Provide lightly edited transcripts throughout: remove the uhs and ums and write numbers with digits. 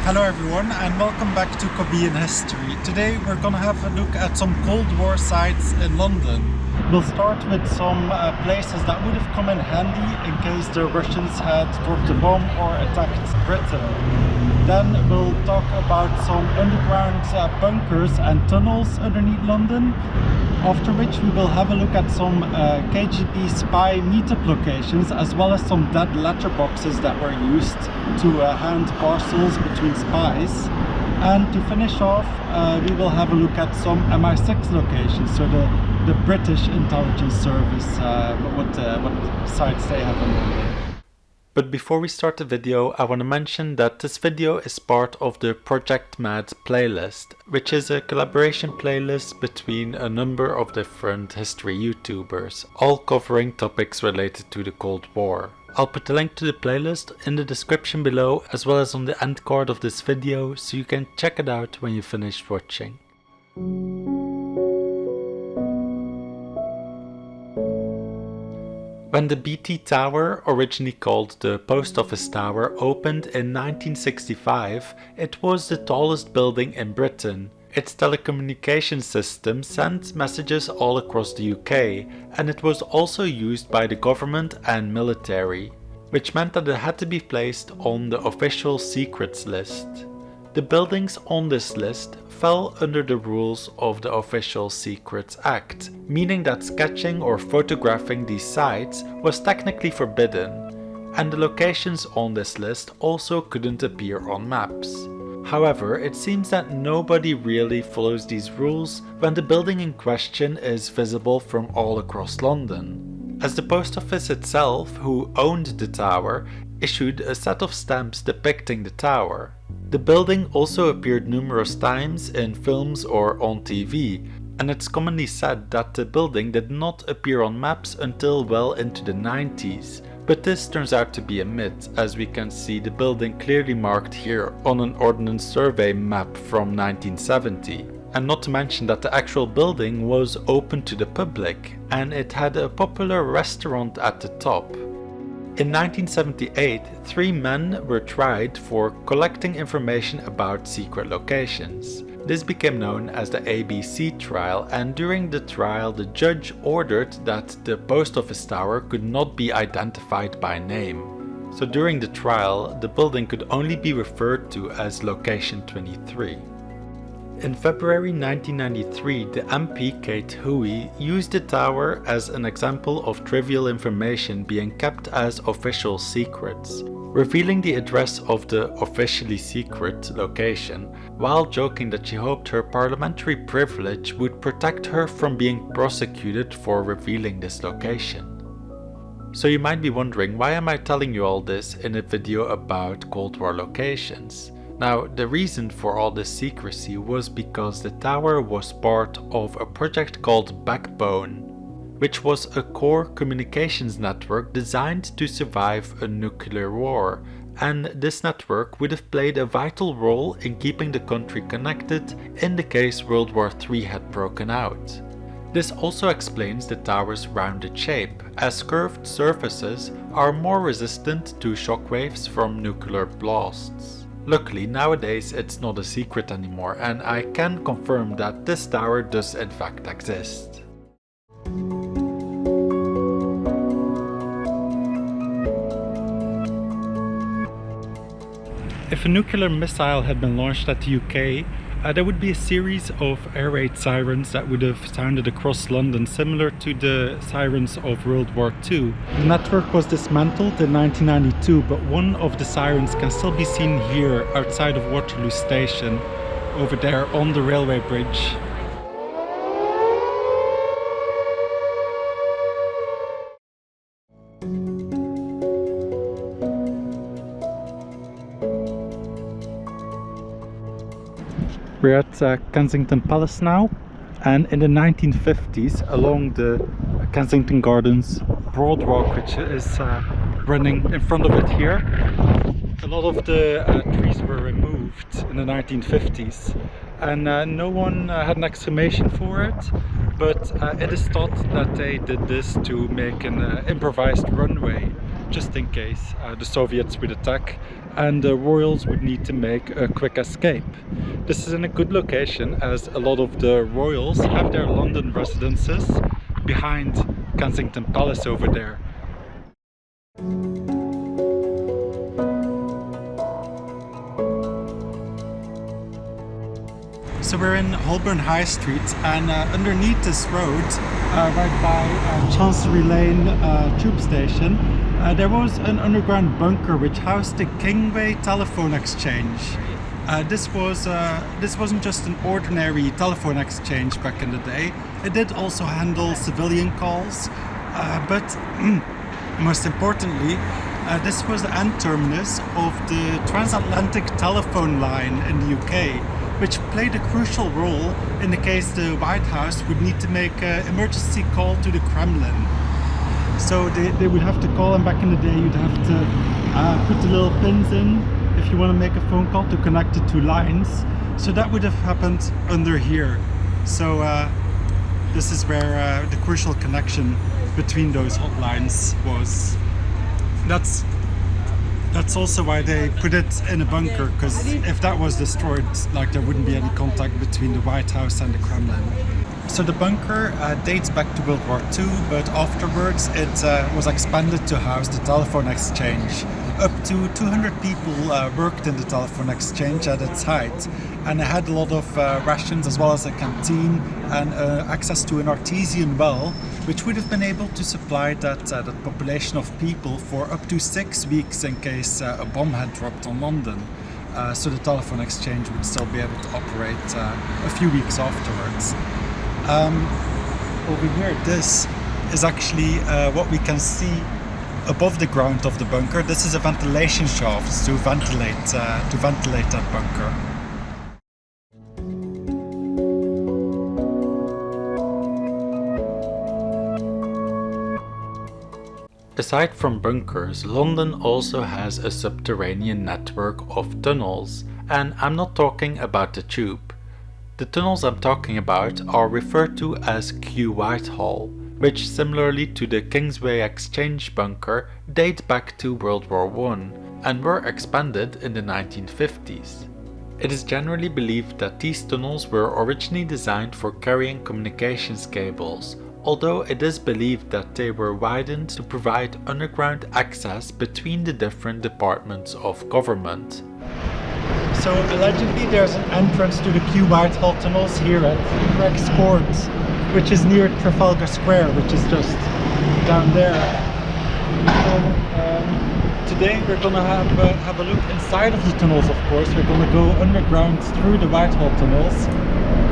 Hello everyone and welcome back to Kobean history. Today we're gonna have a look at some Cold War sites in London. We'll start with some places that would have come in handy in case the Russians had dropped a bomb or attacked Britain. Then we'll talk about some underground bunkers and tunnels underneath London. After which we will have a look at some KGB spy meetup locations, as well as some dead letterboxes that were used to hand parcels between spies. And to finish off, we will have a look at some MI6 locations, so the British intelligence service, what sites they have in London. But before we start the video, I want to mention that this video is part of the Project Mad playlist, which is a collaboration playlist between a number of different history YouTubers, all covering topics related to the Cold War. I'll put the link to the playlist in the description below, as well as on the end card of this video, so you can check it out when you finish watching. When the BT Tower, originally called the Post Office Tower, opened in 1965, it was the tallest building in Britain. Its telecommunication system sent messages all across the UK, and it was also used by the government and military, which meant that it had to be placed on the official secrets list. The buildings on this list fell under the rules of the Official Secrets Act, meaning that sketching or photographing these sites was technically forbidden, and the locations on this list also couldn't appear on maps. However, it seems that nobody really follows these rules when the building in question is visible from all across London, as the post office itself, who owned the tower, issued a set of stamps depicting the tower. The building also appeared numerous times in films or on TV, and it's commonly said that the building did not appear on maps until well into the 90s, but this turns out to be a myth, as we can see the building clearly marked here on an Ordnance Survey map from 1970. And not to mention that the actual building was open to the public, and it had a popular restaurant at the top. In 1978, 3 men were tried for collecting information about secret locations. This became known as the ABC trial, and during the trial the judge ordered that the post office tower could not be identified by name. So during the trial, the building could only be referred to as Location 23. In February 1993, the MP Kate Huey used the tower as an example of trivial information being kept as official secrets, revealing the address of the officially secret location, while joking that she hoped her parliamentary privilege would protect her from being prosecuted for revealing this location. So you might be wondering, why am I telling you all this in a video about Cold War locations? Now, the reason for all this secrecy was because the tower was part of a project called Backbone, which was a core communications network designed to survive a nuclear war, and this network would have played a vital role in keeping the country connected in the case World War III had broken out. This also explains the tower's rounded shape, as curved surfaces are more resistant to shockwaves from nuclear blasts. Luckily, nowadays it's not a secret anymore, and I can confirm that this tower does in fact exist. If a nuclear missile had been launched at the UK, there would be a series of air raid sirens that would have sounded across London, similar to the sirens of World War II. The network was dismantled in 1992, but one of the sirens can still be seen here outside of Waterloo Station, over there on the railway bridge. We're at Kensington Palace now, and in the 1950s, along the Kensington Gardens boardwalk, which is running in front of it here, a lot of the trees were removed in the 1950s, and no one had an explanation for it, but it is thought that they did this to make an improvised runway just in case the Soviets would attack and the royals would need to make a quick escape. This is in a good location as a lot of the royals have their London residences behind Kensington Palace over there. So we're in Holborn High Street, and underneath this road, right by Chancery Lane tube station, there was an underground bunker which housed the Kingsway telephone exchange. This wasn't just an ordinary telephone exchange back in the day. It did also handle civilian calls, but most importantly, this was the end terminus of the transatlantic telephone line in the UK, which played a crucial role in the case the White House would need to make an emergency call to the Kremlin. So they would have to call, and back in the day you'd have to put the little pins in if you want to make a phone call to connect the two lines. So that would have happened under here. So this is where the crucial connection between those hotlines was. That's also why they put it in a bunker, because if that was destroyed, like, there wouldn't be any contact between the White House and the Kremlin. So the bunker dates back to World War II, but afterwards it was expanded to house the telephone exchange. Up to 200 people worked in the telephone exchange at its height, and it had a lot of rations as well as a canteen and access to an artesian well, which would have been able to supply that population of people for up to 6 weeks in case a bomb had dropped on London. So the telephone exchange would still be able to operate a few weeks afterwards. Over here, this is actually what we can see above the ground of the bunker. This is a ventilation shaft to ventilate that bunker. Aside from bunkers, London also has a subterranean network of tunnels, and I'm not talking about the tube. The tunnels I'm talking about are referred to as Q-Whitehall, which, similarly to the Kingsway Exchange bunker, date back to World War I and were expanded in the 1950s. It is generally believed that these tunnels were originally designed for carrying communications cables, although it is believed that they were widened to provide underground access between the different departments of government. So allegedly there's an entrance to the Q-Whitehall Tunnels here at Rex Court, which is near Trafalgar Square, which is just down there. So today we're gonna have a look inside of the tunnels. Of course, we're gonna go underground through the Whitehall Tunnels.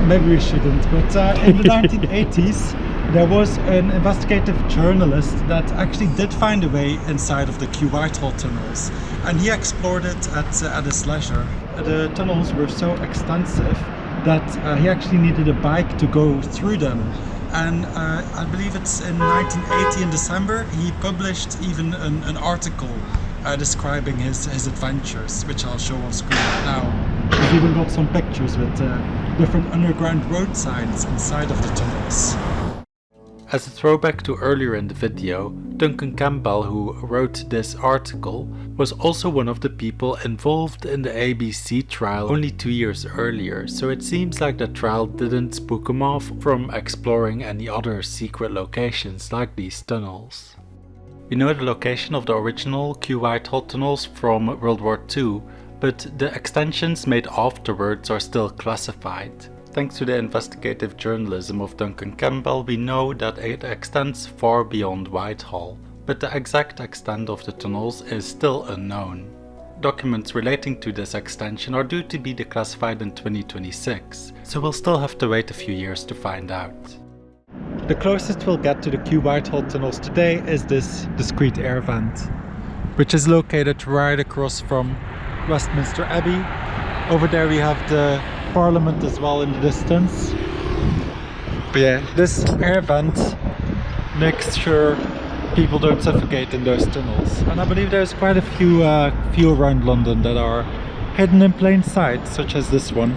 Maybe we shouldn't, but in the 1980s there was an investigative journalist that actually did find a way inside of the Q-Whitehall Tunnels, and he explored it at his leisure. The tunnels were so extensive that he actually needed a bike to go through them, and I believe it's in 1980 in December he published even an article describing his adventures, which I'll show on screen right now. We've even got some pictures with different underground road signs inside of the tunnels. As a throwback to earlier in the video, Duncan Campbell, who wrote this article, was also one of the people involved in the ABC trial only 2 years earlier, so it seems like the trial didn't spook him off from exploring any other secret locations like these tunnels. We know the location of the original Q-Whitehall tunnels from World War II, but the extensions made afterwards are still classified. Thanks to the investigative journalism of Duncan Campbell, we know that it extends far beyond Whitehall, but the exact extent of the tunnels is still unknown. Documents relating to this extension are due to be declassified in 2026, so we'll still have to wait a few years to find out. The closest we'll get to the Q-Whitehall tunnels today is this discreet air vent, which is located right across from Westminster Abbey. Over there we have the Parliament as well in the distance. But yeah, this air vent makes sure people don't suffocate in those tunnels. And I believe there's quite a few around London that are hidden in plain sight, such as this one.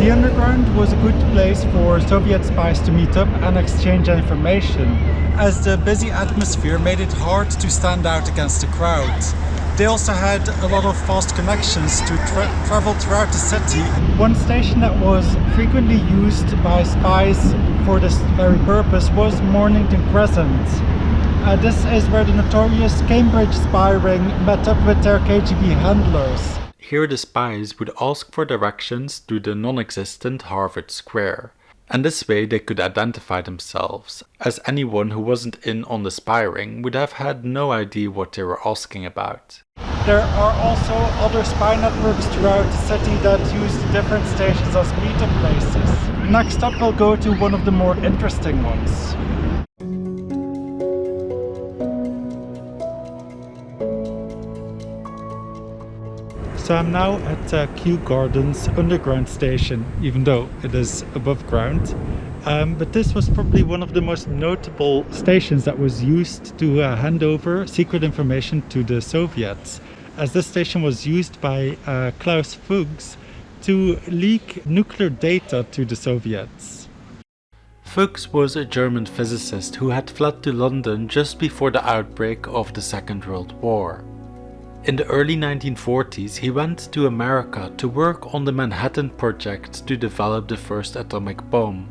The The underground was a good place for Soviet spies to meet up and exchange information, as the busy atmosphere made it hard to stand out against the crowd. They also had a lot of fast connections to travel throughout the city. One station that was frequently used by spies for this very purpose was Mornington Crescent. This is where the notorious Cambridge spy ring met up with their KGB handlers. Here the spies would ask for directions to the non-existent Harvard Square, and this way they could identify themselves, as anyone who wasn't in on the spy ring would have had no idea what they were asking about. There are also other spy networks throughout the city that use the different stations as meetup places. Next up we'll go to one of the more interesting ones. So I'm now at Kew Gardens Underground Station, even though it is above ground. But this was probably one of the most notable stations that was used to hand over secret information to the Soviets, as this station was used by Klaus Fuchs to leak nuclear data to the Soviets. Fuchs was a German physicist who had fled to London just before the outbreak of the Second World War. In the early 1940s, he went to America to work on the Manhattan Project to develop the first atomic bomb.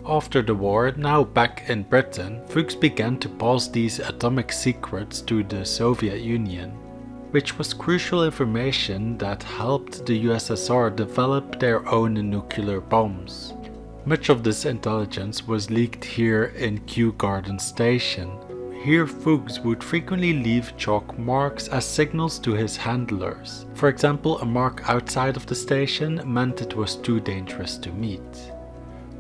After the war, now back in Britain, Fuchs began to pass these atomic secrets to the Soviet Union, which was crucial information that helped the USSR develop their own nuclear bombs. Much of this intelligence was leaked here in Kew Gardens Station. Here Fuchs would frequently leave chalk marks as signals to his handlers. For example, a mark outside of the station meant it was too dangerous to meet.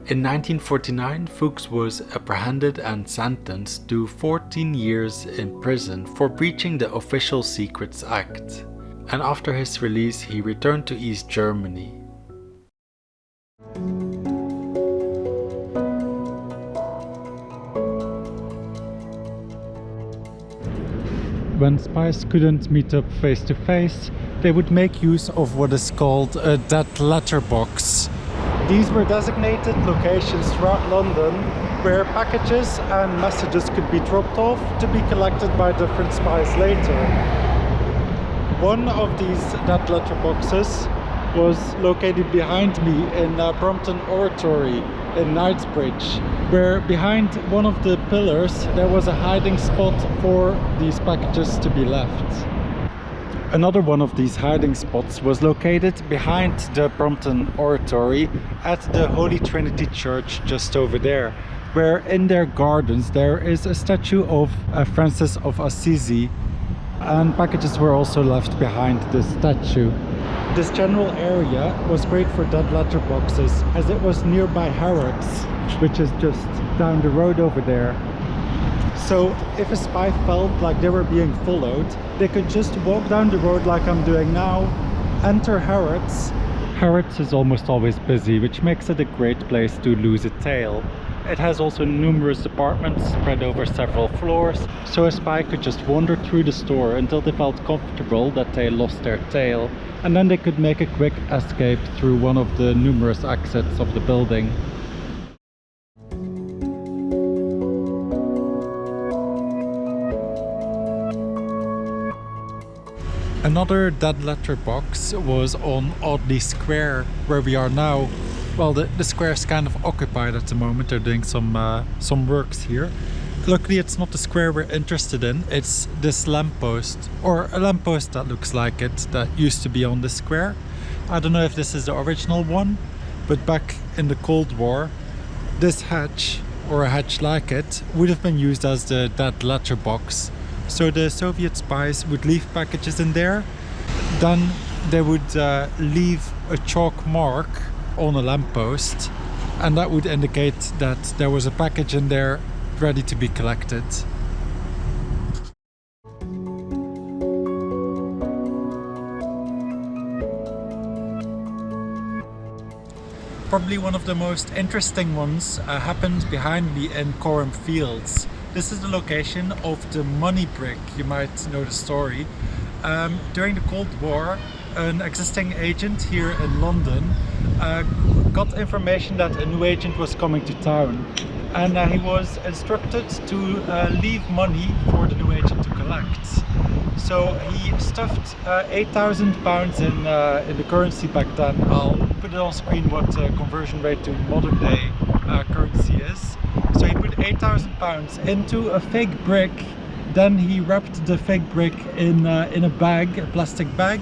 In 1949, Fuchs was apprehended and sentenced to 14 years in prison for breaching the Official Secrets Act. And after his release, he returned to East Germany. When spies couldn't meet up face to face, they would make use of what is called a dead letter box. These were designated locations throughout London where packages and messages could be dropped off to be collected by different spies later. One of these dead letter boxes was located behind me in Brompton Oratory in Knightsbridge, where behind one of the pillars there was a hiding spot for these packages to be left. Another one of these hiding spots was located behind the Brompton Oratory at the Holy Trinity Church just over there, where in their gardens there is a statue of Francis of Assisi, and packages were also left behind the statue. This general area was great for dead letter boxes, as it was nearby Harrods, which is just down the road over there. So if a spy felt like they were being followed, they could just walk down the road like I'm doing now, enter Harrods. Harrods is almost always busy, which makes it a great place to lose a tail. It has also numerous apartments spread over several floors, so a spy could just wander through the store until they felt comfortable that they lost their tail, and then they could make a quick escape through one of the numerous exits of the building. Another dead letter box was on Audley Square, where we are now. Well, the square is kind of occupied at the moment. They're doing some works here. Luckily it's not the square we're interested in, it's this lamppost, or a lamppost that looks like it, that used to be on the square. I don't know if this is the original one, but back in the Cold War, this hatch, or a hatch like it, would have been used as the dead letter box. So the Soviet spies would leave packages in there, then they would leave a chalk mark on a lamppost, and that would indicate that there was a package in there ready to be collected. Probably one of the most interesting ones happened behind me in Coram Fields. This is the location of the money brick. You might know the story. During the Cold War, an existing agent here in London, got information that a new agent was coming to town, and he was instructed to leave money for the new agent to collect. So he stuffed £8,000 in the currency back then. I'll put it on screen what conversion rate to modern day currency is. So he put £8,000 into a fake brick. Then he wrapped the fake brick in a bag, a plastic bag,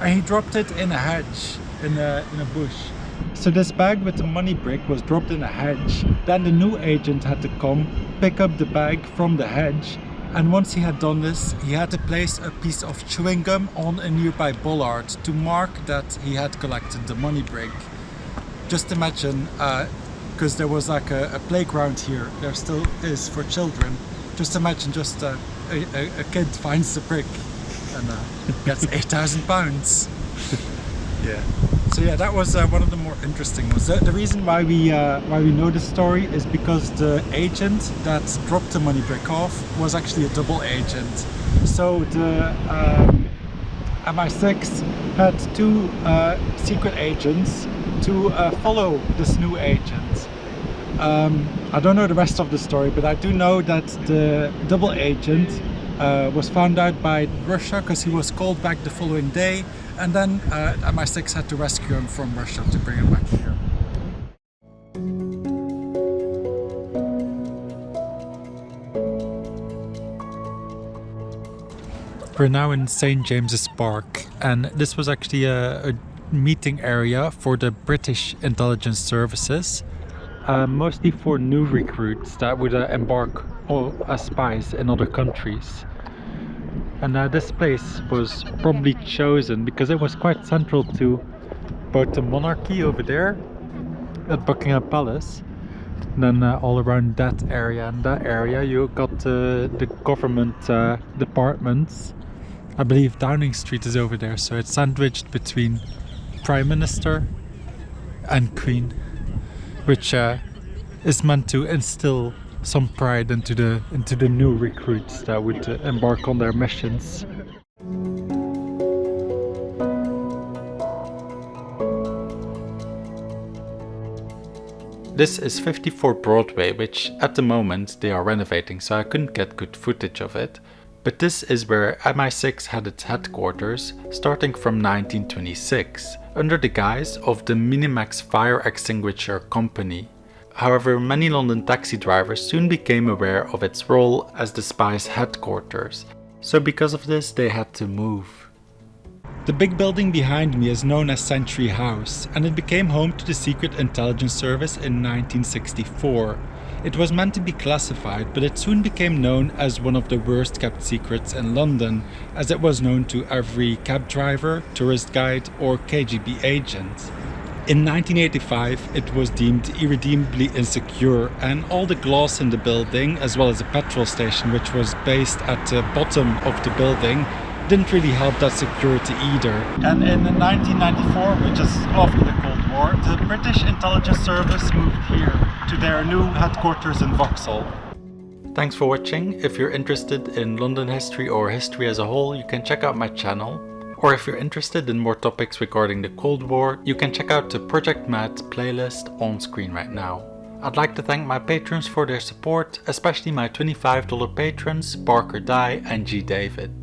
and he dropped it in a hedge, in a bush. So this bag with the money brick was dropped in a hedge. Then the new agent had to come, pick up the bag from the hedge, and once he had done this, he had to place a piece of chewing gum on a nearby bollard to mark that he had collected the money brick. Just imagine, because there was like a playground here, there still is for children. Just imagine just a kid finds the brick and gets £8,000. Yeah. So yeah, that was one of the more interesting ones. The reason why we know this story is because the agent that dropped the money brick off was actually a double agent. So the MI6 had two secret agents to follow this new agent. I don't know the rest of the story, but I do know that the double agent was found out by Russia because he was called back the following day, and then MI6 had to rescue him from Russia to bring him back here. We're now in St. James's Park, and this was actually a meeting area for the British intelligence services. Mostly for new recruits that would embark as spies in other countries. And this place was probably chosen because it was quite central to both the monarchy over there at Buckingham Palace, and then all around that area and that area you got the government departments. I believe Downing Street is over there, so it's sandwiched between Prime Minister and Queen, which is meant to instill some pride into the new recruits that would embark on their missions. This is 54 Broadway, which at the moment they are renovating, so I couldn't get good footage of it. But this is where MI6 had its headquarters, starting from 1926, under the guise of the Minimax Fire Extinguisher Company. However, many London taxi drivers soon became aware of its role as the spy's headquarters, so because of this they had to move. The big building behind me is known as Century House, and it became home to the Secret Intelligence Service in 1964. It was meant to be classified, but it soon became known as one of the worst kept secrets in London, as it was known to every cab driver, tourist guide or KGB agent. In 1985, it was deemed irredeemably insecure, and all the glass in the building, as well as the petrol station, which was based at the bottom of the building, didn't really help that security either. And in 1994, which is after the Cold War, the British Intelligence Service moved here to their new headquarters in Vauxhall. Thanks for watching. If you're interested in London history or history as a whole, you can check out my channel. Or if you're interested in more topics regarding the Cold War, you can check out the Project Mad playlist on screen right now. I'd like to thank my patrons for their support, especially my $25 patrons Parker Dye and G. David.